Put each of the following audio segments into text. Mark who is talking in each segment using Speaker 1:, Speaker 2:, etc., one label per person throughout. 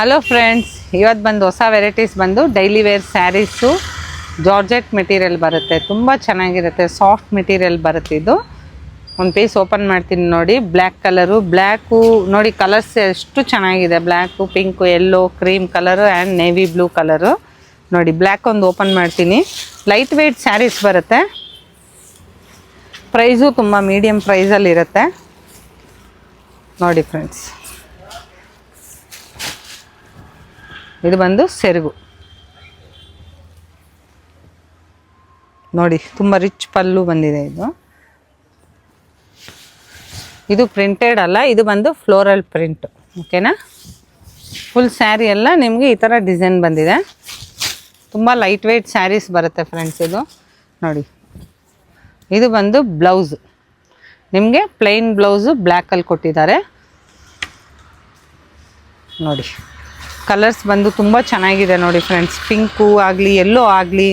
Speaker 1: Hello friends, ಇವತ್ತು ಬಂದು ಹೊಸ ವೆರೈಟೀಸ್ ಬಂದು daily wear saris georgette material ಬರುತ್ತೆ. ತುಂಬ ಚೆನ್ನಾಗಿರುತ್ತೆ, ಸಾಫ್ಟ್ ಮೆಟೀರಿಯಲ್ ಬರುತ್ತೆ. ಇದು ಒಂದು ಪೀಸ್ ಓಪನ್ ಮಾಡ್ತೀನಿ ನೋಡಿ. ಬ್ಲ್ಯಾಕ್ ಕಲರು, ಬ್ಲ್ಯಾಕು ನೋಡಿ, ಕಲರ್ಸ್ ಎಷ್ಟು ಚೆನ್ನಾಗಿದೆ. Black, pink, yellow, cream colour and navy blue colour ನೋಡಿ. ಬ್ಲ್ಯಾಕ್ ಒಂದು ಓಪನ್ ಮಾಡ್ತೀನಿ. ಲೈಟ್ ವೆಯ್ಟ್ ಸ್ಯಾರೀಸ್ ಬರುತ್ತೆ. ಪ್ರೈಸು ತುಂಬ ಮೀಡಿಯಮ್ ಪ್ರೈಸಲ್ಲಿರುತ್ತೆ ನೋಡಿ ಫ್ರೆಂಡ್ಸ್. ಇದು ಬಂದು ಸೆರಗು ನೋಡಿ, ತುಂಬ ರಿಚ್ ಪಲ್ಲು ಬಂದಿದೆ. ಇದು ಪ್ರಿಂಟೆಡ್ ಅಲ್ಲ, ಇದು ಬಂದು ಫ್ಲೋರಲ್ ಪ್ರಿಂಟ್. ಓಕೆನಾ? ಫುಲ್ ಸ್ಯಾರಿ ಎಲ್ಲ ನಿಮಗೆ ಈ ಥರ ಡಿಸೈನ್ ಬಂದಿದೆ. ತುಂಬ ಲೈಟ್ ವೆಯ್ಟ್ ಸ್ಯಾರೀಸ್ ಬರುತ್ತೆ ಫ್ರೆಂಡ್ಸ್. ಇದು ನೋಡಿ, ಇದು ಬಂದು ಬ್ಲೌಸ್ ನಿಮಗೆ ಪ್ಲೈನ್ ಬ್ಲೌಸು ಬ್ಲ್ಯಾಕಲ್ಲಿ ಕೊಟ್ಟಿದ್ದಾರೆ ನೋಡಿ. ಕಲರ್ಸ್ ಬಂದು ತುಂಬ ಚೆನ್ನಾಗಿದೆ ನೋಡಿ ಫ್ರೆಂಡ್ಸ್. ಪಿಂಕು ಆಗಲಿ, ಯೆಲ್ಲೋ ಆಗಲಿ,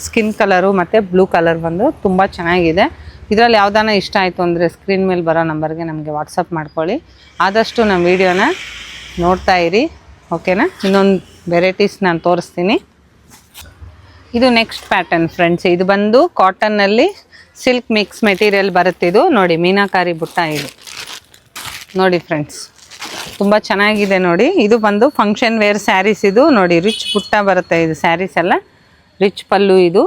Speaker 1: ಸ್ಕಿನ್ ಕಲರು ಮತ್ತು ಬ್ಲೂ ಕಲರ್ ಬಂದು ತುಂಬ ಚೆನ್ನಾಗಿದೆ. ಇದರಲ್ಲಿ ಯಾವುದಾನ ಇಷ್ಟ ಆಯಿತು ಅಂದರೆ ಸ್ಕ್ರೀನ್ ಮೇಲೆ ಬರೋ ನಂಬರ್ಗೆ ನಮಗೆ ವಾಟ್ಸಪ್ ಮಾಡ್ಕೊಳ್ಳಿ. ಆದಷ್ಟು ನಮ್ಮ ವೀಡಿಯೋನ ನೋಡ್ತಾ ಇರಿ. ಓಕೆನಾ? ಇನ್ನೊಂದು ವೆರೈಟೀಸ್ ನಾನು ತೋರಿಸ್ತೀನಿ. ಇದು ನೆಕ್ಸ್ಟ್ ಪ್ಯಾಟರ್ನ್ ಫ್ರೆಂಡ್ಸ್. ಇದು ಬಂದು ಕಾಟನ್ನಲ್ಲಿ ಸಿಲ್ಕ್ ಮಿಕ್ಸ್ ಮೆಟೀರಿಯಲ್ ಬರುತ್ತೆ. ಇದು ನೋಡಿ, ಮೀನಾಕಾರಿ ಬುಟ್ಟ ಇದು ನೋಡಿ ಫ್ರೆಂಡ್ಸ್, ತುಂಬ ಚೆನ್ನಾಗಿದೆ ನೋಡಿ. ಇದು ಬಂದು ಫಂಕ್ಷನ್ ವೇರ್ ಸ್ಯಾರೀಸ್. ಇದು ನೋಡಿ, ರಿಚ್ ಬುಟ್ಟ ಬರುತ್ತೆ. ಇದು ಸ್ಯಾರೀಸ್ ಎಲ್ಲ ರಿಚ್ ಪಲ್ಲು. ಇದು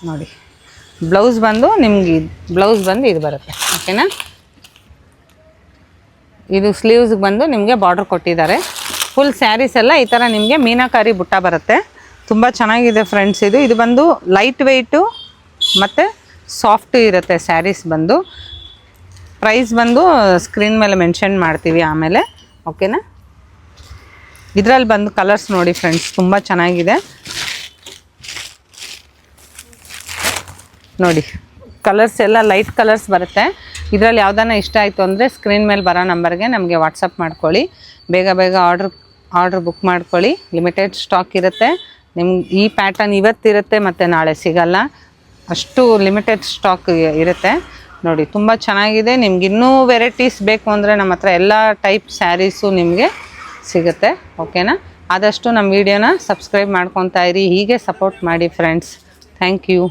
Speaker 1: ನೋಡಿ, ಬ್ಲೌಸ್ ಬಂದು ನಿಮ್ಗೆ ಬ್ಲೌಸ್ ಬಂದು ಇದು ಬರುತ್ತೆ. ಓಕೆನಾ? ಇದು ಸ್ಲೀವ್ಸ್ಗೆ ಬಂದು ನಿಮಗೆ ಬಾರ್ಡ್ರ್ ಕೊಟ್ಟಿದ್ದಾರೆ. ಫುಲ್ ಸ್ಯಾರೀಸ್ ಎಲ್ಲ ಈ ಥರ ನಿಮಗೆ ಮೀನಾಕಾರಿ ಬುಟ್ಟ ಬರುತ್ತೆ. ತುಂಬ ಚೆನ್ನಾಗಿದೆ ಫ್ರೆಂಡ್ಸ್. ಇದು ಬಂದು ಲೈಟ್ ವೆಯ್ಟು ಮತ್ತು ಸಾಫ್ಟು ಇರುತ್ತೆ ಸ್ಯಾರೀಸ್ ಬಂದು. ಪ್ರೈಸ್ ಬಂದು ಸ್ಕ್ರೀನ್ ಮೇಲೆ ಮೆನ್ಷನ್ ಮಾಡ್ತೀವಿ ಆಮೇಲೆ. ಓಕೆನಾ? ಇದರಲ್ಲಿ ಬಂದು ಕಲರ್ಸ್ ನೋಡಿ ಫ್ರೆಂಡ್ಸ್, ತುಂಬ ಚೆನ್ನಾಗಿದೆ ನೋಡಿ. ಕಲರ್ಸ್ ಎಲ್ಲ ಲೈಟ್ ಕಲರ್ಸ್ ಬರುತ್ತೆ. ಇದರಲ್ಲಿ ಯಾವುದಾನ ಇಷ್ಟ ಆಯಿತು ಅಂದರೆ ಸ್ಕ್ರೀನ್ ಮೇಲೆ ಬರೋ ನಂಬರ್ಗೆ ನಮಗೆ ವಾಟ್ಸಪ್ ಮಾಡ್ಕೊಳ್ಳಿ. ಬೇಗ ಬೇಗ ಆರ್ಡ್ರ್ ಬುಕ್ ಮಾಡ್ಕೊಳ್ಳಿ. ಲಿಮಿಟೆಡ್ ಸ್ಟಾಕ್ ಇರುತ್ತೆ. ನಿಮ್ಗೆ ಈ ಪ್ಯಾಟರ್ನ್ ಇವತ್ತಿರುತ್ತೆ ಮತ್ತು ನಾಳೆ ಸಿಗಲ್ಲ, ಅಷ್ಟು ಲಿಮಿಟೆಡ್ ಸ್ಟಾಕ್ ಇರುತ್ತೆ ನೋಡಿ. ತುಂಬ ಚೆನ್ನಾಗಿದೆ. ನಿಮ್ಗೆ ಇನ್ನೂ ವೆರೈಟೀಸ್ ಬೇಕು ಅಂದರೆ ನಮ್ಮ ಹತ್ರ ಎಲ್ಲ ಟೈಪ್ ಸ್ಯಾರೀಸು ನಿಮಗೆ ಸಿಗುತ್ತೆ. ಓಕೆನಾ? ಆದಷ್ಟು ನಮ್ಮ ವೀಡಿಯೋನ ಸಬ್ಸ್ಕ್ರೈಬ್ ಮಾಡ್ಕೊತಾ ಇರಿ. ಹೀಗೆ ಸಪೋರ್ಟ್ ಮಾಡಿ ಫ್ರೆಂಡ್ಸ್. Thank you.